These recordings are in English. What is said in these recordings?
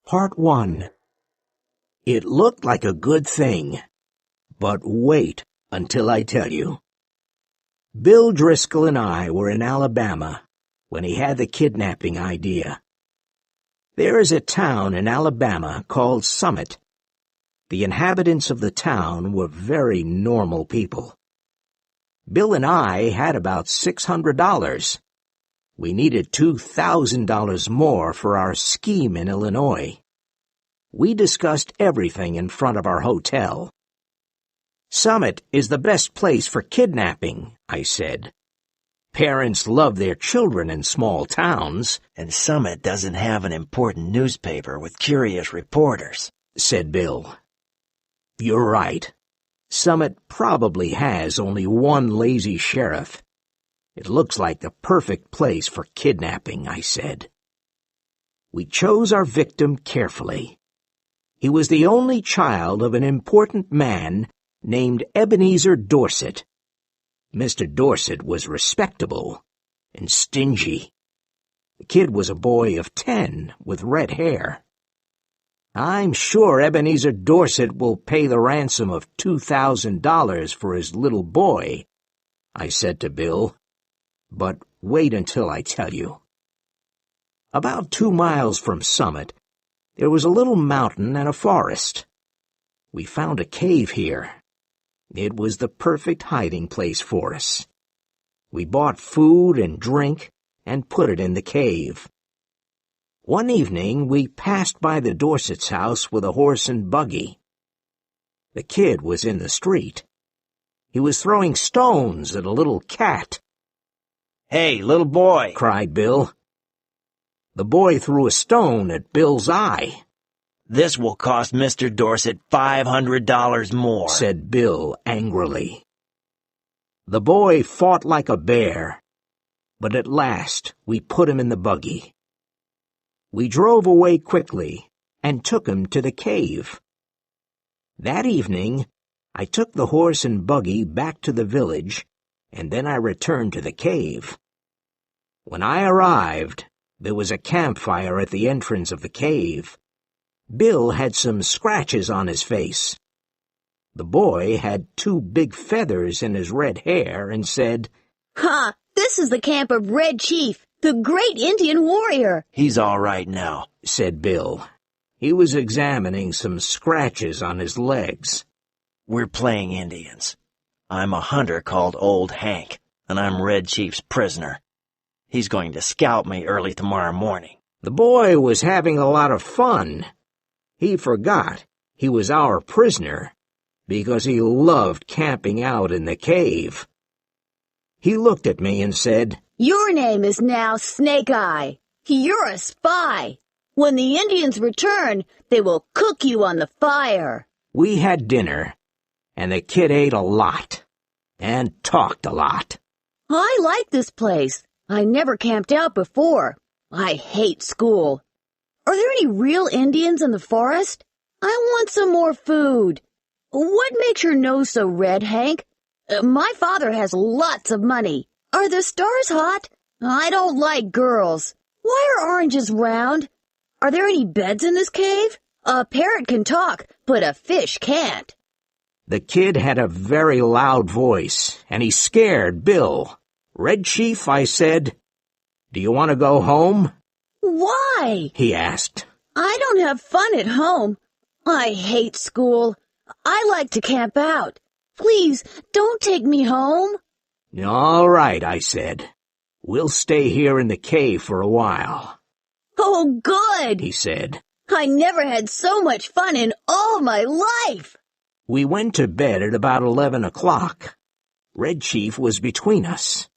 Part 1. It looked like a good thing, but wait until I tell you. Bill Driscoll and I were in Alabama when he had the kidnapping idea. There is a town in Alabama called Summit. The inhabitants of the town were very normal people. Bill and I had about $600. We needed $2,000 more for our scheme in Illinois. We discussed everything in front of our hotel. Summit is the best place for kidnapping, I said. Parents love their children in small towns. And Summit doesn't have an important newspaper with curious reporters, said Bill. You're right. Summit probably has only one lazy sheriff. It looks like the perfect place for kidnapping, I said. We chose our victim carefully. He was the only child of an important man named Ebenezer Dorset. Mr. Dorset was respectable and stingy. The kid was a boy of 10 with red hair. I'm sure Ebenezer Dorset will pay the ransom of $2,000 for his little boy, I said to Bill. But wait until I tell you. About 2 miles from Summit, there was a little mountain and a forest. We found a cave here. It was the perfect hiding place for us. We bought food and drink and put it in the cave. One evening, we passed by the Dorset's house with a horse and buggy. The kid was in the street. He was throwing stones at a little cat. "Hey, little boy!" cried Bill. The boy threw a stone at Bill's eye. "This will cost Mr. Dorset $500 more," said Bill angrily. The boy fought like a bear, but at last we put him in the buggy. We drove away quickly and took him to the cave. That evening, I took the horse and buggy back to the village, and then I returned to the cave. When I arrived, there was a campfire at the entrance of the cave. Bill had some scratches on his face. The boy had 2 big feathers in his red hair and said, "Ha! This is the camp of Red Chief, the great Indian warrior." "He's all right now," said Bill. He was examining some scratches on his legs. "We're playing Indians. I'm a hunter called Old Hank, and I'm Red Chief's prisoner. He's going to scalp me early tomorrow morning." The boy was having a lot of fun. He forgot he was our prisoner because he loved camping out in the cave. He looked at me and said, "Your name is now Snake Eye. You're a spy. When the Indians return, they will cook you on the fire." We had dinner, and the kid ate a lot and talked a lot. "I like this place. I never camped out before. I hate school. Are there any real Indians in the forest? I want some more food. What makes your nose so red, Hank? My father has lots of money. Are the stars hot? I don't like girls. Why are oranges round? Are there any beds in this cave? A parrot can talk, but a fish can't." The kid had a very loud voice, and he scared Bill. "Red Chief," I said, "do you want to go home?" "Why?" he asked. "I don't have fun at home. I hate school. I like to camp out. Please, don't take me home." "All right," I said. "We'll stay here in the cave for a while." "Oh, good," he said. "I never had so much fun in all my life." We went to bed at about 11 o'clock. Red Chief was between us.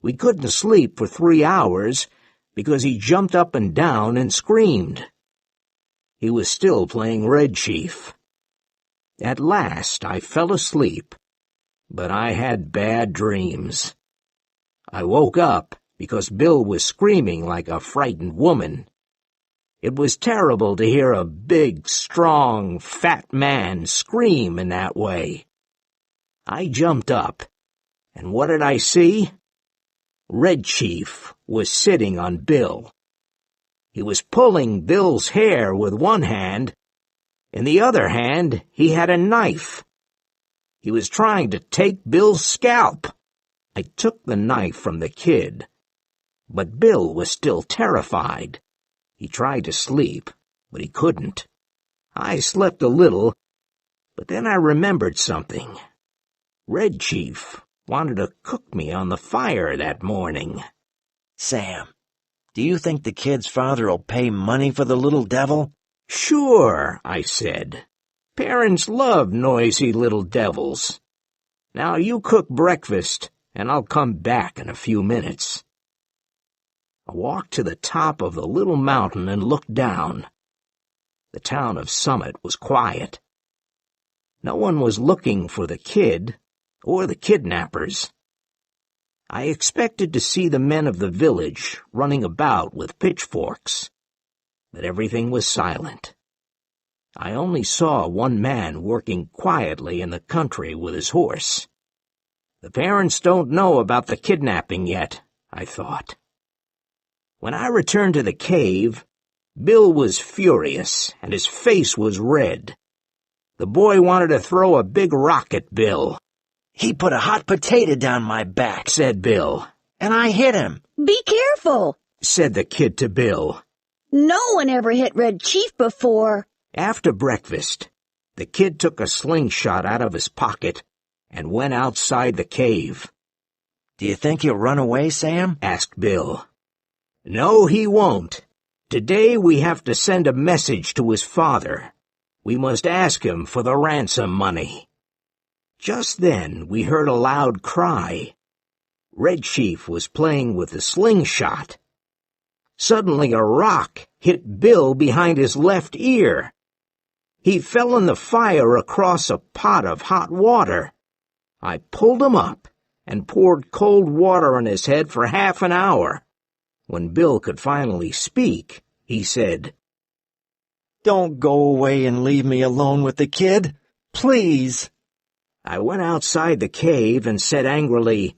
We couldn't sleep for 3 hours because he jumped up and down and screamed. He was still playing Red Chief. At last I fell asleep, but I had bad dreams. I woke up because Bill was screaming like a frightened woman. It was terrible to hear a big, strong, fat man scream in that way. I jumped up, and what did I see? Red Chief was sitting on Bill. He was pulling Bill's hair with one hand. In the other hand, he had a knife. He was trying to take Bill's scalp. I took the knife from the kid, but Bill was still terrified. He tried to sleep, but he couldn't. I slept a little, but then I remembered something. Red Chief wanted to cook me on the fire that morning. Sam, do you think the kid's father will pay money for the little devil? Sure, I said. Parents love noisy little devils. Now you cook breakfast, and I'll come back in a few minutes. I walked to the top of the little mountain and looked down. The town of Summit was quiet. No one was looking for the kid or the kidnappers. I expected to see the men of the village running about with pitchforks, but everything was silent. I only saw one man working quietly in the country with his horse. The parents don't know about the kidnapping yet, I thought. When I returned to the cave, Bill was furious and his face was red. The boy wanted to throw a big rock at Bill. He put a hot potato down my back, said Bill. And I hit him. Be careful, said the kid to Bill. No one ever hit Red Chief before. After breakfast, the kid took a slingshot out of his pocket and went outside the cave. Do you think he'll run away, Sam? Asked Bill. No, he won't. Today we have to send a message to his father. We must ask him for the ransom money. Just then we heard a loud cry. Red Chief was playing with the slingshot. Suddenly a rock hit Bill behind his left ear. He fell in the fire across a pot of hot water. I pulled him up and poured cold water on his head for half an hour. When Bill could finally speak, he said, Don't go away and leave me alone with the kid, please. I went outside the cave and said angrily,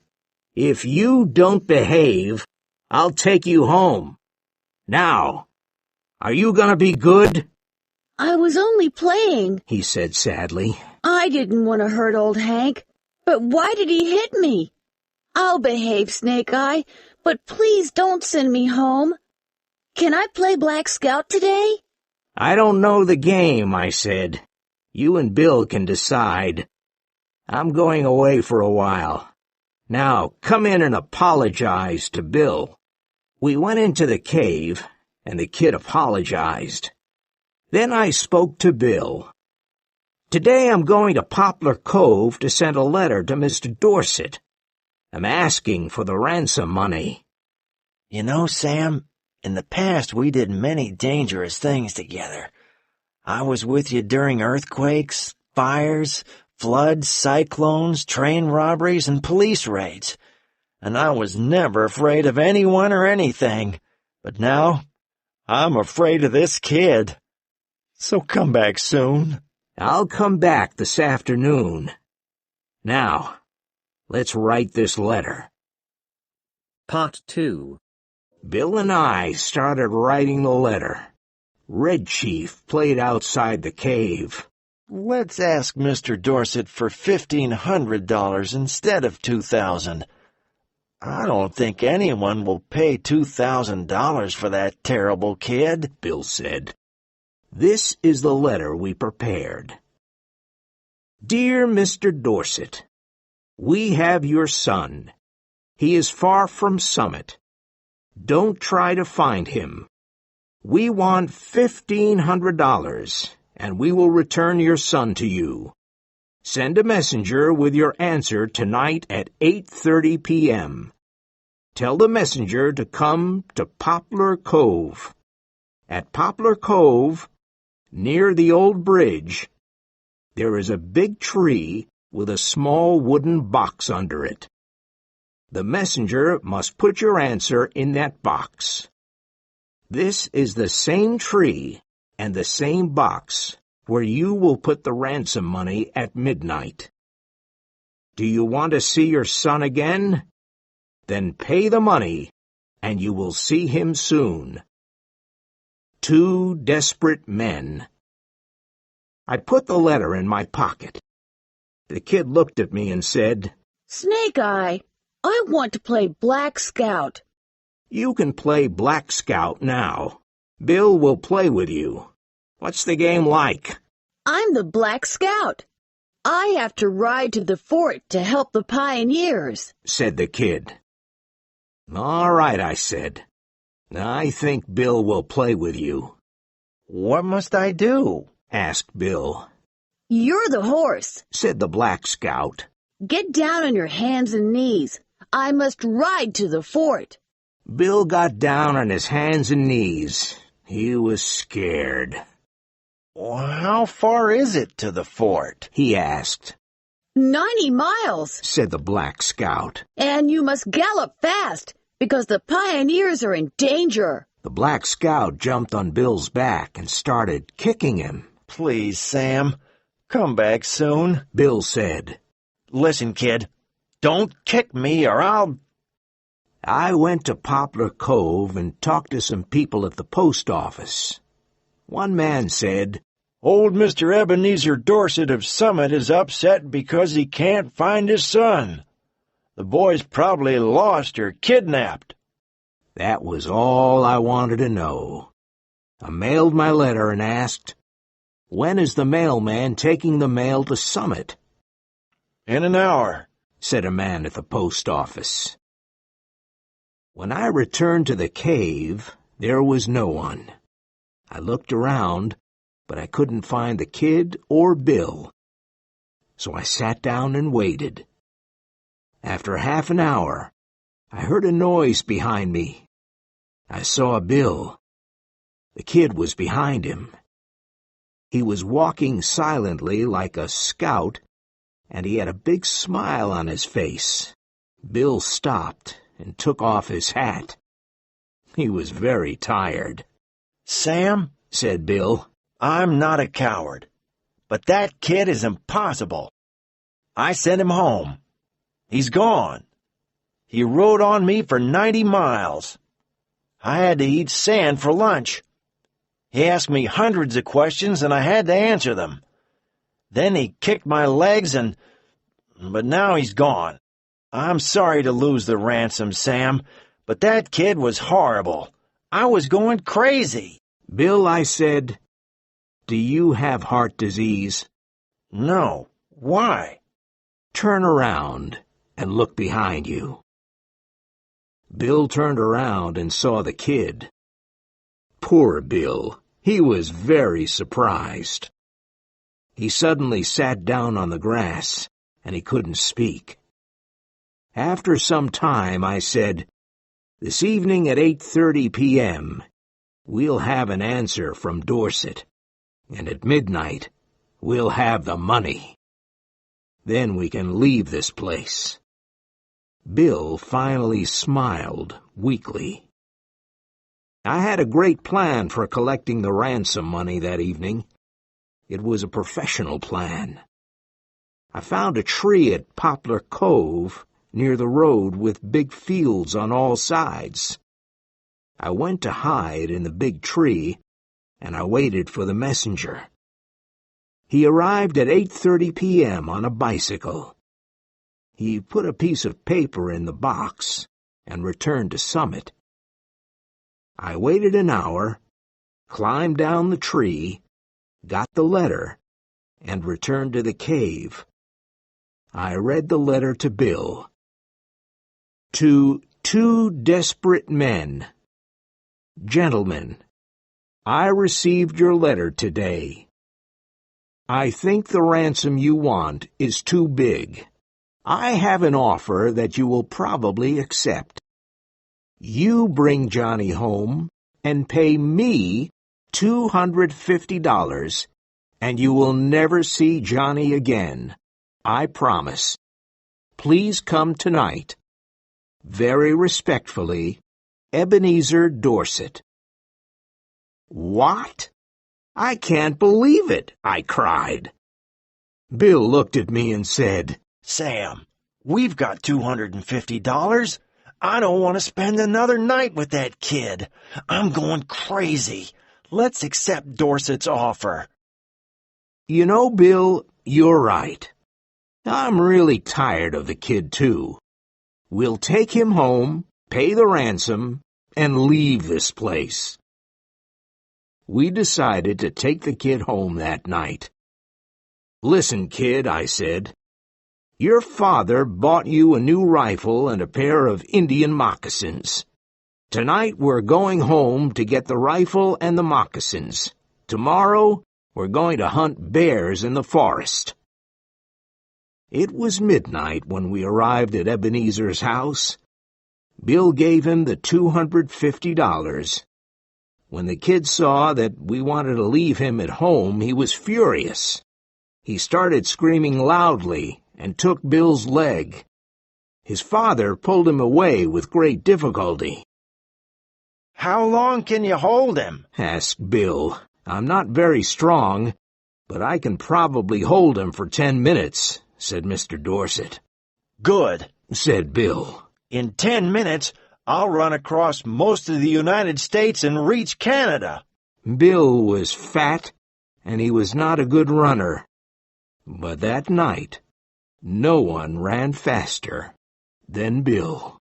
If you don't behave, I'll take you home. Now, are you going to be good? I was only playing, he said sadly. I didn't want to hurt old Hank, but why did he hit me? I'll behave, Snake Eye, but please don't send me home. Can I play Black Scout today? I don't know the game, I said. You and Bill can decide. I'm going away for a while. Now, come in and apologize to Bill. We went into the cave, and the kid apologized. Then I spoke to Bill. Today I'm going to Poplar Cove to send a letter to Mr. Dorset. I'm asking for the ransom money. You know, Sam, in the past we did many dangerous things together. I was with you during earthquakes, fires, floods, cyclones, train robberies, and police raids. And I was never afraid of anyone or anything. But now, I'm afraid of this kid. So come back soon. I'll come back this afternoon. Now, let's write this letter. Part 2. Bill and I started writing the letter. Red Chief played outside the cave. Let's ask Mr. Dorset for $1,500 instead of $2,000. I don't think anyone will pay $2,000 for that terrible kid, Bill said. This is the letter we prepared. Dear Mr. Dorset, we have your son. He is far from Summit. Don't try to find him. We want $1,500, and we will return your son to you. Send a messenger with your answer tonight at 8:30 p.m. Tell the messenger to come to Poplar Cove. At Poplar Cove, near the old bridge, there is a big tree with a small wooden box under it. The messenger must put your answer in that box. This is the same tree and the same box where you will put the ransom money at midnight. Do you want to see your son again? Then pay the money, and you will see him soon. 2 Desperate Men. I put the letter in my pocket. The kid looked at me and said, Snake Eye, I want to play Black Scout. You can play Black Scout now. Bill will play with you. What's the game like? I'm the Black Scout. I have to ride to the fort to help the pioneers, said the kid. All right, I said. I think Bill will play with you. What must I do? Asked Bill. You're the horse, said the Black Scout. Get down on your hands and knees. I must ride to the fort. Bill got down on his hands and knees. He was scared. How far is it to the fort? He asked. 90 miles, said the Black Scout. And you must gallop fast, because the pioneers are in danger. The Black Scout jumped on Bill's back and started kicking him. Please, Sam, come back soon, Bill said. Listen, kid, don't kick me or I'll... I went to Poplar Cove and talked to some people at the post office. One man said, Old Mr. Ebenezer Dorset of Summit is upset because he can't find his son. The boy's probably lost or kidnapped. That was all I wanted to know. I mailed my letter and asked, When is the mailman taking the mail to Summit? In an hour, said a man at the post office. When I returned to the cave, there was no one. I looked around, but I couldn't find the kid or Bill. So I sat down and waited. After half an hour, I heard a noise behind me. I saw Bill. The kid was behind him. He was walking silently like a scout, and he had a big smile on his face. Bill stopped and took off his hat. He was very tired. Sam, said Bill, I'm not a coward, but that kid is impossible. I sent him home. He's gone. He rode on me for 90 miles. I had to eat sand for lunch. He asked me hundreds of questions and I had to answer them. Then he kicked my legs but now he's gone. I'm sorry to lose the ransom, Sam, but that kid was horrible. I was going crazy. Bill, I said, do you have heart disease? No. Why? Turn around and look behind you. Bill turned around and saw the kid. Poor Bill. He was very surprised. He suddenly sat down on the grass, and he couldn't speak. After some time, I said, This evening at 8:30 p.m., we'll have an answer from Dorset, and at midnight, we'll have the money. Then we can leave this place. Bill finally smiled weakly. I had a great plan for collecting the ransom money that evening. It was a professional plan. I found a tree at Poplar Cove near the road with big fields on all sides. I went to hide in the big tree, and I waited for the messenger. He arrived at 8:30 p.m. on a bicycle. He put a piece of paper in the box and returned to Summit. I waited an hour, climbed down the tree, got the letter, and returned to the cave. I read the letter to Bill. To 2 Desperate Men. Gentlemen, I received your letter today. I think the ransom you want is too big. I have an offer that you will probably accept. You bring Johnny home and pay me $250, and you will never see Johnny again. I promise. Please come tonight. Very respectfully, Ebenezer Dorset. What? I can't believe it, I cried. Bill looked at me and said, Sam, we've got $250. I don't want to spend another night with that kid. I'm going crazy. Let's accept Dorset's offer. You know, Bill, you're right. I'm really tired of the kid, too. We'll take him home, pay the ransom, and leave this place. We decided to take the kid home that night. Listen, kid, I said. Your father bought you a new rifle and a pair of Indian moccasins. Tonight we're going home to get the rifle and the moccasins. Tomorrow we're going to hunt bears in the forest. It was midnight when we arrived at Ebenezer's house. Bill gave him the $250. When the kid saw that we wanted to leave him at home, he was furious. He started screaming loudly and took Bill's leg. His father pulled him away with great difficulty. How long can you hold him? Asked Bill. I'm not very strong, but I can probably hold him for 10 minutes, said Mr. Dorset. Good, said Bill. In 10 minutes, I'll run across most of the United States and reach Canada. Bill was fat, and he was not a good runner. But that night, no one ran faster than Bill.